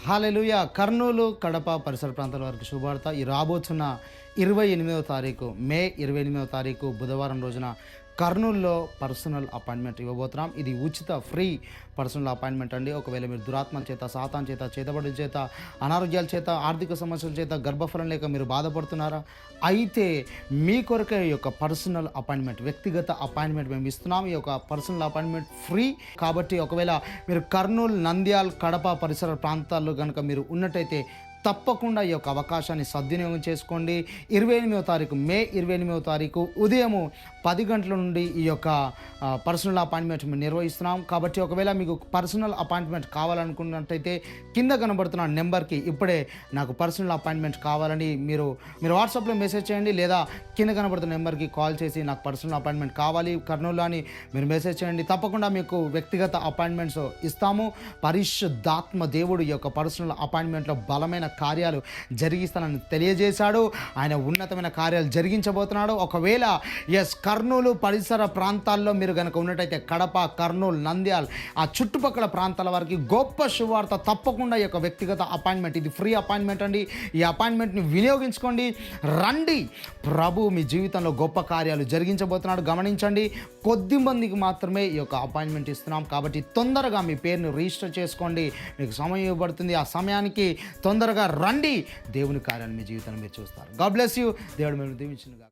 హల్లెలూయా! కర్నూలు, కడప పరిసర ప్రాంతాల వారికి శుభవార్త. ఈ రాబోతున్న 28వ తారీఖు మే 28వ తారీఖు బుధవారం రోజున కర్నూలులో పర్సనల్ అపాయింట్మెంట్ ఇవ్వబోతున్నాం. ఇది ఉచిత ఫ్రీ పర్సనల్ అపాయింట్మెంట్ అండి. ఒకవేళ మీరు దురాత్మల చేత, సాతాను చేత, చేతబడుల చేత, అనారోగ్యాల చేత, ఆర్థిక సమస్యల చేత, గర్భఫలం లేక మీరు బాధపడుతున్నారా? అయితే మీ కొరకే ఈ యొక్క పర్సనల్ అపాయింట్మెంట్, వ్యక్తిగత అపాయింట్మెంట్ మేము ఇస్తున్నాం. ఈ యొక్క పర్సనల్ అపాయింట్మెంట్ ఫ్రీ. కాబట్టి ఒకవేళ మీరు కర్నూలు, నంద్యాల్, కడప పరిసర ప్రాంతాల్లో కనుక మీరు ఉన్నట్టయితే తప్పకుండా ఈ యొక్క అవకాశాన్ని సద్వినియోగం చేసుకోండి. 28వ తారీఖు మే 28వ తారీఖు ఉదయము 10 గంటల నుండి ఈ యొక్క పర్సనల్ అపాయింట్మెంట్ మేము నిర్వహిస్తున్నాం. కాబట్టి ఒకవేళ మీకు పర్సనల్ అపాయింట్మెంట్ కావాలనుకున్నట్టయితే కింద కనబడుతున్న నెంబర్కి ఇప్పుడే నాకు పర్సనల్ అపాయింట్మెంట్ కావాలని మీరు వాట్సాప్లో మెసేజ్ చేయండి, లేదా కింద కనబడుతున్న నెంబర్కి కాల్ చేసి నాకు పర్సనల్ అపాయింట్మెంట్ కావాలి కర్నూలు అని మీరు మెసేజ్ చేయండి. తప్పకుండా మీకు వ్యక్తిగత అపాయింట్మెంట్స్ ఇస్తాము. పరిశుద్ధాత్మ దేవుడు ఈ యొక్క పర్సనల్ అపాయింట్మెంట్లో బలమైన కార్యాలు జరిగిస్తానని తెలియజేశాడు. ఆయన ఉన్నతమైన కార్యాలు జరిగించబోతున్నాడు. ఒకవేళ కర్నూలు పరిసర ప్రాంతాల్లో మీరు కనుక ఉన్నట్టయితే కడప, కర్నూలు, నంద్యాల్ ఆ చుట్టుపక్కల ప్రాంతాల వారికి గొప్ప శుభవార్త. తప్పకుండా ఈ యొక్క వ్యక్తిగత అపాయింట్మెంట్, ఇది ఫ్రీ అపాయింట్మెంట్ అండి. ఈ అపాయింట్మెంట్ని వినియోగించుకోండి. రండి, ప్రభు మీ జీవితంలో గొప్ప కార్యాలు జరిగించబోతున్నాడు. గమనించండి, కొద్ది మందికి మాత్రమే ఈ యొక్క అపాయింట్మెంట్ ఇస్తున్నాం. కాబట్టి తొందరగా మీ పేరును రిజిస్టర్ చేసుకోండి. మీకు సమయం ఇవ్వబడుతుంది. ఆ సమయానికి తొందరగా రండి. దేవుని కార్యాన్ని మీ జీవితాన్ని మీరు చూస్తారు. God bless you. దేవుడు మిమ్మల్ని దీవించును గాక.